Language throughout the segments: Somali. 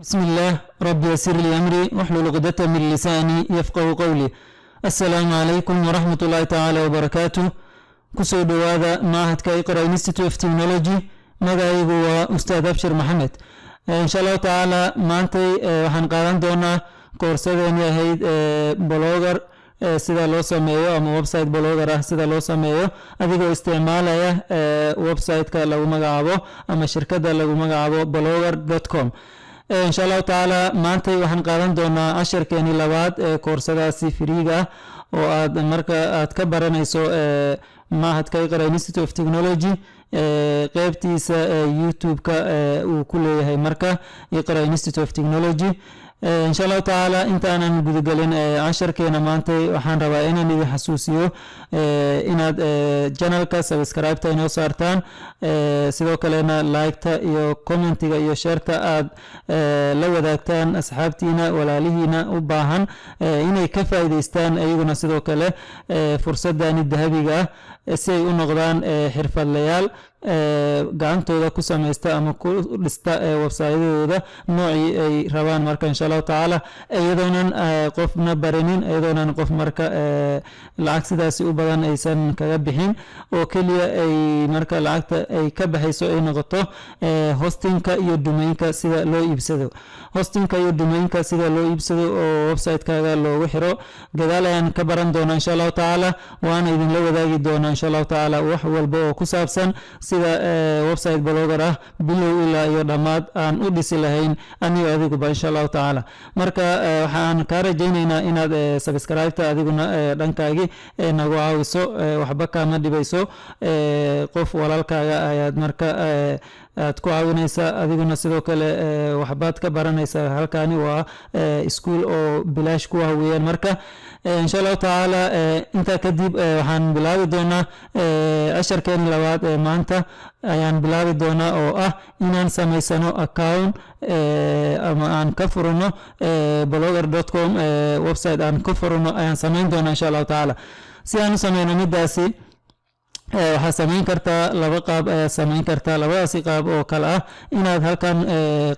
بسم الله رب يسر لي أمري واحلل عقدة من لساني يفقه قولي. السلام عليكم ورحمة الله تعالى وبركاته. كسو هذا معهد كايقرا انستيتيوت اوف تكنولوجي مغايبو واستاذ ابشر محمد. ان شاء الله تعالى maantay waxaan qaadan doonaa koorsadeeni ahayd blogger sida loo sameeyo ama website blogger ah sida loo sameeyo adigoo isticmaalaya website-ka lagu magacaabo ama shirkadda lagu magacaabo blogger.com. إن شاء الله تعالى maantay waxaan qaadan doonaa casharkeeni labaad ee koorsadaasi firiiga ah oo aad marka aad ka baranayso mahadka iqra Institute of Technology qaybtiisa YouTube-ka uu ku leeyahay marka iqra Institute of Technology. إن شاء الله تعالى أنت أنا نقول قلنا عشر كنا مانتي وحن رواينا نبي حسوسيو إن channel كا سبسكرايب تا إنه صارتان سيدو كلنا لايك تا يو كومنت يو شير تا لو ذاكتان أصحابتينا ولا لينا وباهن إنه كفى إذا استان أيضا سيدو كله فرصة داني الذهبي جا سي ونقدان حرف الليال gacantooda ku samaysta ama ku dhista website-yadooda noocii ay rabaan marka insha Allah taala iyadoonan qofna barinin iyadoonan qof marka lacag sidaas u badan aysan kaga bixin oo kaliya ay marka lacagta ay ka baxayso ay noqoto hostingka iyo domainka sida loo iibsado hostingka iyo domainka sida loo iibsado oo website-kaaga loogu xiro gadaal ayaan ka baran doonaa insha Allah taala waana idin la wadaagi doonaa insha Allah taala wax walba oo ku saabsan sida website blogger ah bilow ilaa iyo dhamaad aan u dhisi lahayn aniga adiguba insha Allah taala marka waxaan ka rajaynaynaa inaad subscribe-ta adiguna dhankaagi nagu caawiso waxba kama dhibayso qof walaalkaaga ayaad marka aad ku caawinaysa adiguna sidoo kale waxbaad ka baranaysa halkaani waa iskuul oo bilaash ku weeyaan marka insha Allah taala inta kadib waxaan bilaabi doonaa casharkeen labaad ee maanta ayaan bilaabi doonaa oo ah inaan samaysano account ama aan ka furano blogger.com website aan ka furano ayaan samayn doonaa insha Allah taala si aan u sameyno midaasi waxaa samayn kartaa laba qaab ayaa samayn kartaa labadaasi qaab oo kala ah inaad halkan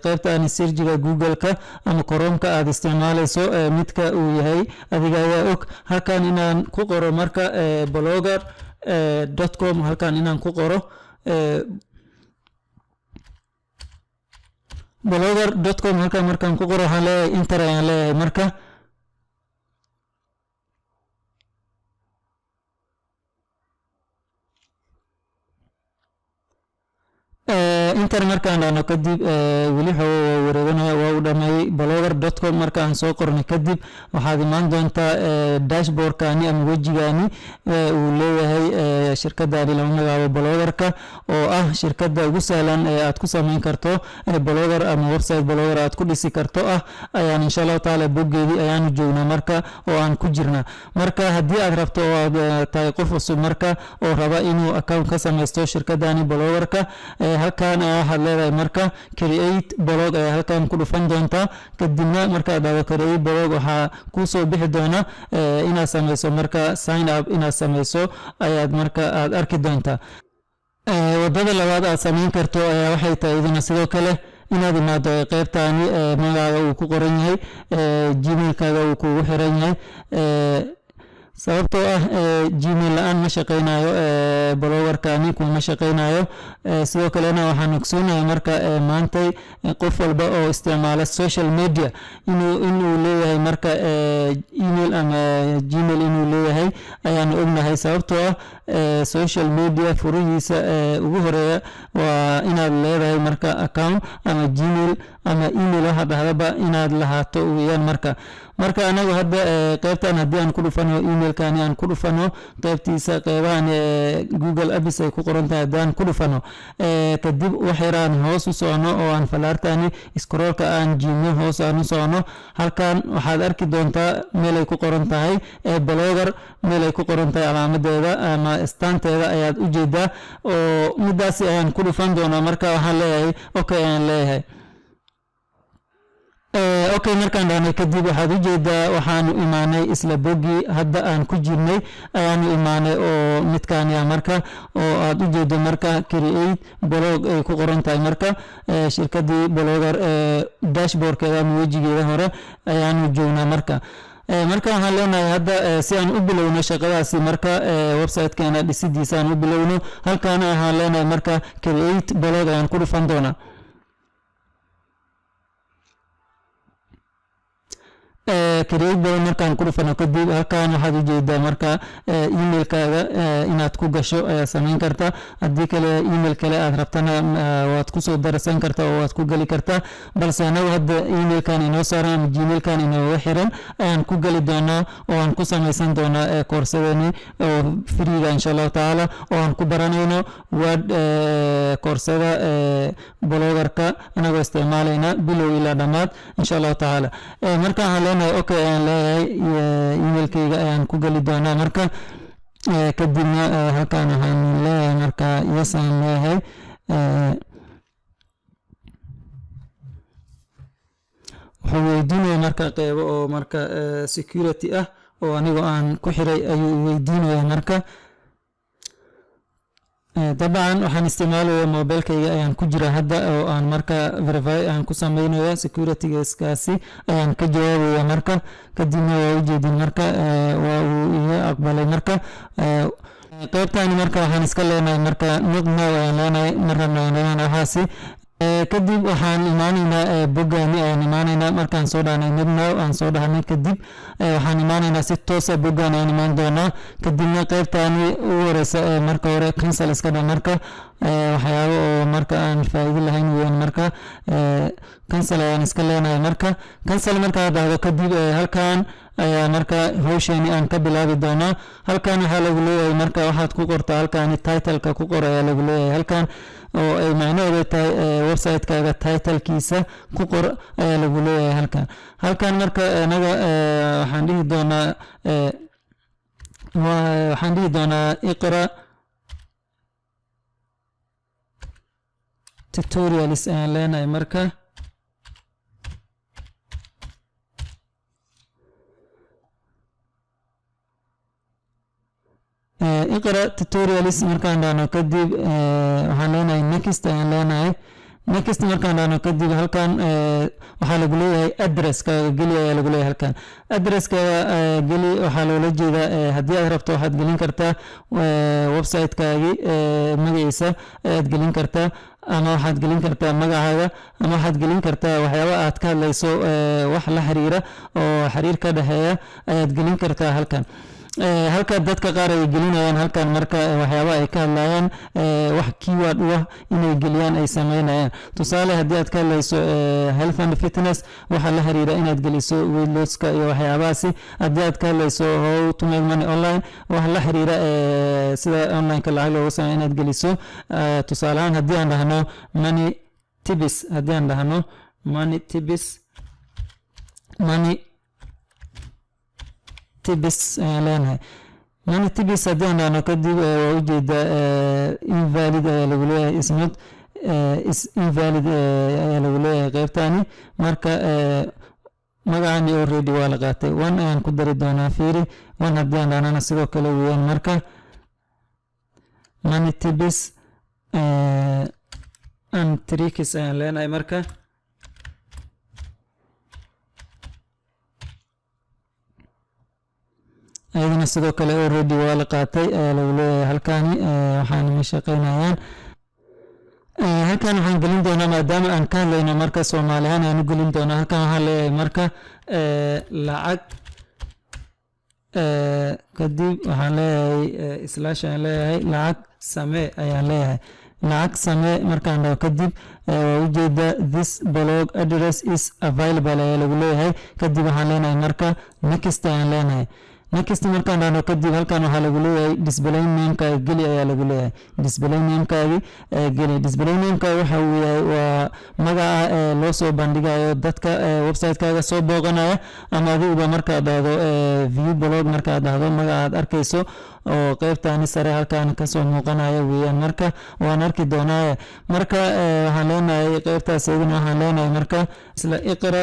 qaybta aan searchiga Google-ka ama Chrome-ka aad isticmaalayso midka uu yahay adiga ayaa og halkan inaan ku qoro marka blogger.com halkan inaan ku qoro blogger.com halkan markaan ku qoro waxaan leeyahay enter ayaan leeyahay marka inter markaan dhano kadib weli wareeganaya waa u dhamay blogger.com markaan soo qornay kadib waxaad imaan doontaa dashboard-kaani ama wejigaani uu leeyahay shirkaddaani lagu magacaabo blogger-ka oo ah shirkadda ugu sahlan ee aad ku samayn karto blogger ama website blogger aad ku dhisi karto ah ayaan insha Allah taala boggeedii ayaanu joognaa marka oo aan ku jirnaa marka haddii aad rabto oo aad tahay qof cusub marka oo raba inuu account ka samaysto shirkaddaani blogger-ka halkan waxaad leedahay marka create blog ayaa halkan ku dhufan doontaa kadibna markaad dhahdo create blog waxaa ku soo bixi doona inaad samayso marka sign up inaad samayso ayaad marka aad arki doontaa wadada labaad aad samayn karto ayaa waxay tahay idina sidoo kale inaad imaado qaybtaani magacaaga uu ku qoran yahay gmail-kaaga uu kugu xiran yahay sababtoo ah gmail la'aan ma shaqeynayo blogger-kaani kuma shaqeynayo sidoo kalena waxaan ogsoonahay marka maantay qof walba oo isticmaala social media inuu leeyahay marka email ama gmail inuu leeyahay ayaan ognahay sababtoo ah social media furihiisa ugu horeeya waa inaad leedahay marka account ama gmail ama email waxa dhahdaba inaad lahaato weeyaan marka anagu hadda qaybtan haddii aan ku dhufano email-kaani aan ku dhufano qaybtiisa qaybahan Google Apps ay ku qoran tahay haddaan ku dhufano kadib waxyaraan hoos u socono oo aan falaartaani scroll-ka aan jiino hoos aan u socono halkan waxaad arki doontaa meel ay ku qoran tahay blogger meel ay ku qoran tahay calaamadeeda ama istaanteeda ayaad u jeedaa oo midaasi ayaan ku dhufan doonaa marka waxaan leeyahay okay ayaan leeyahay okay markaan dhahnay kadib waxaad u jeedaa waxaanu imaanay isla boggii hadda aan ku jirnay ayaanu imaanay oo midkaan yaa marka oo aad u jeedo marka create blog ay ku qoran tahay marka shirkadii blogger dashboardkeeda ama wejigeeda hore ayaanu joognaa marka marka waxaan leenahay hadda si aan u bilowno shaqadaasi marka website-keena dhisidiisa aan u bilowno halkaana waxaan leenahay marka create blog ayaan ku dhufan doonaa create blog markaan ku dhufano kadib halkaan waxaad u jeedaa marka emailkaaga inaad ku gasho ayaa samayn karta haddii kale email kale aad rabtana waad kusoo darasan karta oo waad ku geli kartaa balse anagu hadda emailkan inoo saaran ama gmailkan inooga xiran ayaan ku geli doonaa oo aan ku samaysan doonaa koorsadani oo freega insha allahu tacaala oo aan ku baranayno word koorsada bloggerka anagoo isticmaalayna bilow ilaa dhammaad insha allahu tacaala marka waxaan leenahay okay ayaan leeyahay emailkayga ayaan ku geli doonaa marka kadibna halkaan waxaan leeyahay marka yes aan leeyahay wuxuu weydiinaya marka qeybo oo marka security ah oo anigoo aan ku xiray ayuu weydiinaya marka dabcan waxaan isticmaalayaa mobilkayga ayaan ku jira hadda oo aan marka verify aan ku sameynaya securitygaasi ayaan ka jawaabaya marka kadibna waa u jeedin marka waa uu iga aqbalay marka qaybtani marka waxaan iska leenahay marka not now ayaan leenahay marrabna aan waxaasi kadib waxaan imaanaynaa boggaani ayaan imaanaynaa markaan soo dhahnay not now aan soo dhahnay kadib waxaan imaanaynaa si toosa boggaan ayaan imaan doonaa kadibna qaybtaani ugu horeysa marka hore cancel iska dha marka waxyaabo oo marka aan faa'iido lahayn weeyaan marka cancel ayaan iska leenahay marka cancel markaa dhahdo kadib halkaan ayaa marka hawsheeni aan ka bilaabi doonaa halkaan waxaa lagu leeyahay marka waxaad ku qortaa halkaani titleka ku qor ayaa lagu leeyahay halkaan oo ay macnaheedu tahay website-kaaga title-kiisa ku qor ayaa lagu leeyahay halkaan halkaan marka anaga waxaan dhihi doonaa iqra tutorials ayaan leenahay marka iqra tutorials markaan dhahno kadib waxaan leenahay next ayaan leenahay next markaan dhahno kadib halkaan waxaa lagu leeyahay addresskaaga geli ayaa lagu leeyahay halkaan addresskaaga geli waxaa loola jeedaa haddii aad rabto waxaad gelin kartaa website-kaagii magaciisa ayaad gelin kartaa ama waxaad gelin kartaa magacaaga ama waxaad gelin kartaa waxyaaba aad ka hadlayso wax la xiriira oo xiriir ka dhexeeya ayaad gelin kartaa halkan halka dadka qaar ay gelinayaan halkan marka waxyaaba ay ka hadlayaan wax keyword u ah inay geliyaan ay sameynayaan tusaale haddii aad ka hadlayso health and fitness waxa la xiriira inaad geliso weight loss-ka iyo waxyaabahaasi haddii aad ka hadlayso how to make money online wax la xiriira sida online-ka lacag looga sameeyo inaad geliso tusaale ahaan haddii aan dhahno money tips haddii aan dhahno money tips tibis ayaan leenahay money tibis haddii aan dhahno kadib waa ujeeda invalid ayaa lagu leeyahay ismod invalid ayaa lagu leeyahay qaybtani marka magacani already waa la qaatay one ayaan ku dari doonaa fiiri one haddii aan dhahnana sidoo kale weeyaan marka money tibis and tricks ayaan leenahay marka ayadana sidoo kale already waa la qaatay ayaa lagu leeyahay halkaani waxaana ma shaqeynayaan halkan waxaan gelin doonaa maadaama aan ka hadlayno marka soomaali ahaan ayaan u gelin doonaa halkan waxaan leeyahay marka lacag kadib waxaan leeyahay slash ayaan leeyahay lacag samee ayaan leeyahay lacag samee markaan dhaho kadib waa ujeeda this blog address is available ayaa lagu leeyahay kadib waxaan leenahay marka next ayaan leenahay next markaan dhahno kadib halkan waxaa lagu leeyahay display name-kaaga geli ayaa lagu leeyahay display name-kaagi geli display name-kaaga waxa uu yahay waa magaca loo soo bandhigayo dadka website-kaaga soo booqanaya ama adiguba markaad dhahdo view blog markaad dhahdo magaca aad arkayso oo qaybtaani sare halkaan kasoo muuqanaya weeyaan marka waan arki doonaa marka waxaan leenahay qaybtaas iyaduna waxaan leenahay marka isla iqra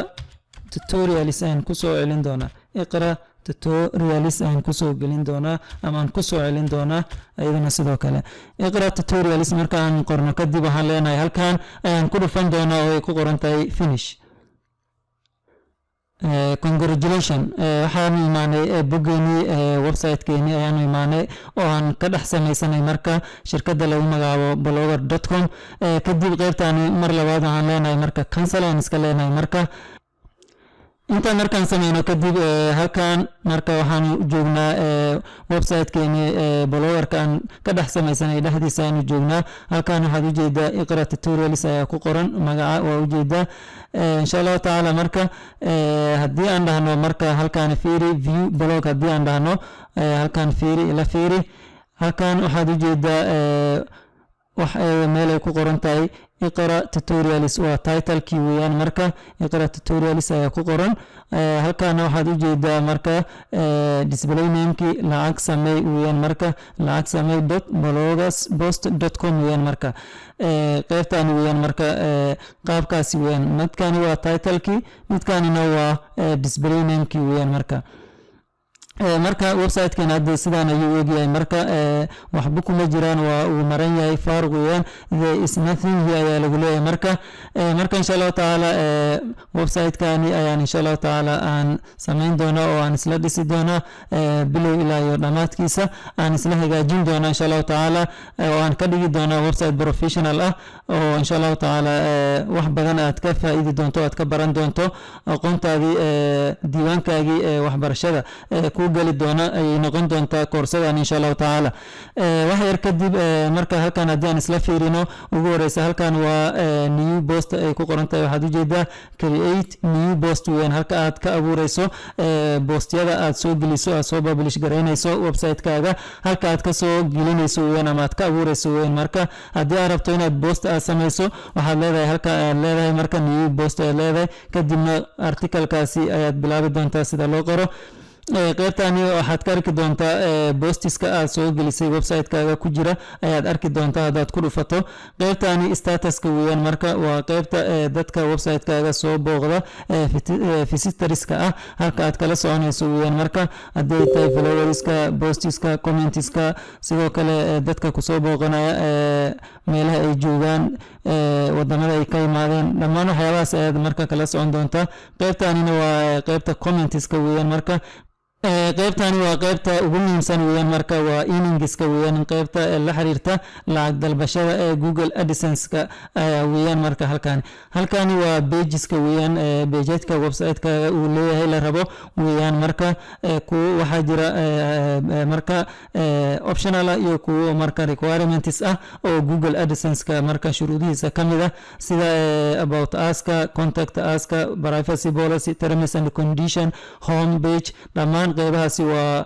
tutorials aan kusoo celin doonaa iqra tutorials aan kusoo gelin doonaa ama aan kusoo celin doonaa ayadana sidoo kale iqra tutorials marka aan qorno kadib waxaan leenahay halkan ayaan ku dhufan doonaa oo ay ku qoran tahay finish. Congratulations waxaan imaanay boggeeni website-keeni ayaan imaanay oo aan ka dhex samaysanay marka shirkadda lagu magacaabo blogger.com. kadib qaybtaan mar labaad waxaan leenahay marka cancel aan iska leenahay marka intaan markaan sameyno kadib halkan marka waxaan joognaa website-keeni bloggerka aan ka dhex samaysanay dhexdiisa ayaan joognaa. halkan waxaad ujeedaa iqra tutorials ayaa ku qoran magaca waa ujeedaa insha Allah taala marka haddii aan dhahno marka halkan fiiri view blog haddii aan dhahno halkan fiiri ila fiiri halkan waxaad ujeedaa wax meel ay ku qoran tahay iqra tutorials waa title-kii weeyaan marka iqra tutorials ayaa ku qoran halkan waxaad ujeedaa marka display name-kii lacag samey weeyaan marka lacag samey .bloggers.com weeyaan marka qaybtaan weeyaan marka qaabkaasi weeyaan midkani waa title-kii midkanina waa display name-kii weeyaan marka marka website-kan hadda sidaan ayuu eegyahay marka waxba kuma jiraan waa uu maran yahay faaruq weeyaan there is nothing here ayaa lagu leeyahay marka insha Allah taala website-kani ayaan insha Allah taala aan samayn doonaa oo aan isla dhisi doonaa bilow ilaa iyo dhamaadkiisa aan isla hagaajin doonaa insha Allah taala oo aan ka dhigi doonaa website professional ah oo insha Allah taala wax badan aad ka faa'iidi doonto aad ka baran doonto aqoontaadii diiwaankaagii waxbarashada ku gali doona ay noqon doontaa koorsadan insha Allah taala wax yar kadib marka halkan haddii aan isla fiirino ugu horeysa halkan waa new post ay ku qoran tahay waxaad ujeedaa create new post weeyaan halka aad ka abuureyso postyada aad soo geliso aad soo publish gareynayso website-kaaga halka aad ka soo gelinayso weeyaan ama aad ka abuureyso weeyaan marka haddii aad rabto inaad post aad sameyso waxaad leedahay halka aad leedahay marka new post aad leedahay kadibna article-kaasi ayaad bilaabi doontaa sida loo qoro qaybtani waxaad ka arki doontaa postiska aad soo gelisay website-kaaga ku jira ayaad arki doontaa haddaad ku dhufato qaybtani statuska weeyaan marka waa qaybta dadka website-kaaga soo booqda visitorska ah halka aad kala soconayso weeyaan marka hadday tahay followerska postiska commentiska sidoo kale dadka kusoo booqanaya meelaha ay joogaan wadamada ay ka yimaadeen dhammaan waxyaabahaas ayaad marka kala socon doontaa. qaybtanina waa qaybta commentiska weeyaan marka qaybtani waa qaybta ugu muhiimsan weeyaan marka waa earningska weeyaan qaybta la xiriirta lacag dalbashada ee Google AdSense-ka weeyaan marka halkani waa pageska weeyaan pageska website-ka uu leeyahay la rabo weeyaan marka ku waxa jira marka optional iyo ku marka requirements ah oo Google AdSense-ka marka shuruudihiisa kamid ah sida about us-ka contact us-ka privacy policy terms and condition home page dhammaan qaybahaasi waa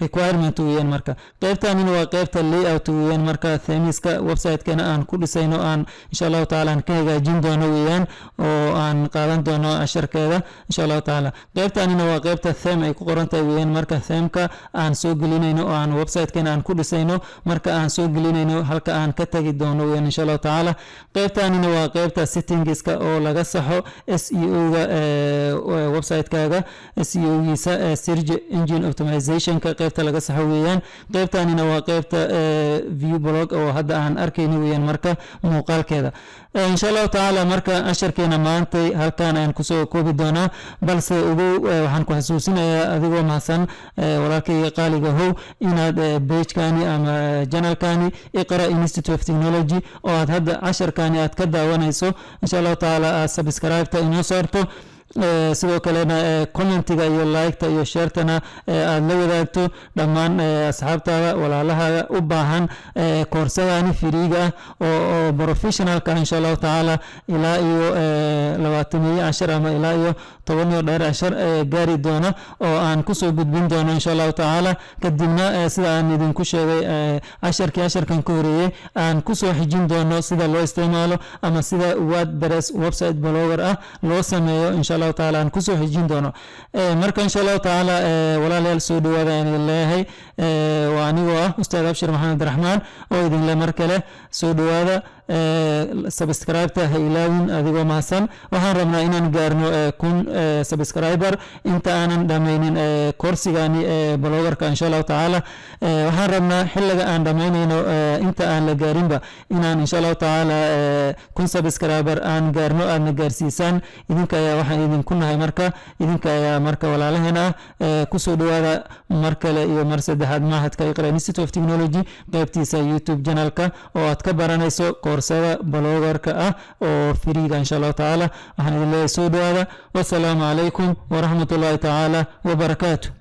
requirement weeyaan marka qaybtanina waa qaybta layout weeyaan marka themiska website-kana aan ku dhisayno aan insha Allah taala aan ka hagaajin doono weeyaan oo aan qaadan doono casharkeeda insha Allah taala. qaybtanina waa qaybta theme ay ku qoran tahay weeyaan marka themeka aan soo gelinayno oo aan website-kana aan ku dhisayno marka aan soo gelinayno halka aan ka tagi doono weeyaan insha Allah taala. qaybtanina waa qaybta settingska oo laga saxo SEO-ga website-kaaga SEO-giisa search engine optimization-ka qaybta laga saxo weeyaan. qaybtanina waa qaybta view blog oo hadda aan arkayno weeyaan marka muuqaalkeeda insha Allah taala. marka casharkeena maanta halkan aan ku soo koobi doonaa balse waxaan ku xasuusinayaa adigoo mahadsan walaalkayga qaaliga how inaad page-kani ama channel-kani iqra Institute of Technology oo aad hadda casharkani aad ka daawanayso insha Allah taala aad subscribe-ta inoo saarto sidoo kalena commentiga iyo like-ta iyo share-tana aad la wadaagto dhammaan asxaabtaada walaalahaaga u baahan koorsadani firiiga oo professionalka insha Allah taala ilaa iyo 20 ama ilaa iyo 10 dheer cashar gaari doona oo aan ku soo gudbin doono insha Allah taala. kadibna sida aan idinku sheegay casharkan ka horeeyay aan ku soo xijin doono sida loo isticmaalo ama sida WordPress website blogger ah loo sameeyo insha Allah taala aan ku soo xijin doono marka insha Allah taala walaalayaal soo dhawaada aan leeyahay waa anigoo ah Ustaad Abshir Maxamed Raxmaan oo idin la mar kale soo dhawaada subscribe-ta ha ilaawin adigoo mahadsan waxaan rabnaa inaan gaarno 1000 subscriber inta aanan dhammaynin koorsigani blogerka insha allahu tacaala waxaan rabnaa xilliga aan dhammaynayno inta aan la gaarinba inaan insha allahu tacaala 1000 subscriber aan gaarno aadna gaarsiisaan idinka ayaa waxaan idinku nahay marka idinka ayaa marka walaalaheena kusoo dhawaada mar kale iyo mar saddexaad mahadka Iqra Institute of Technology qaybtiisa YouTube channelka oo aad ka baranayso koorsada blogerka ah oo firiiga insha allahu tacaala waxaan idin leeyahay soo dhawaada wassalaamu calaykum waraxmatullaahi tacaala wabarakaatuh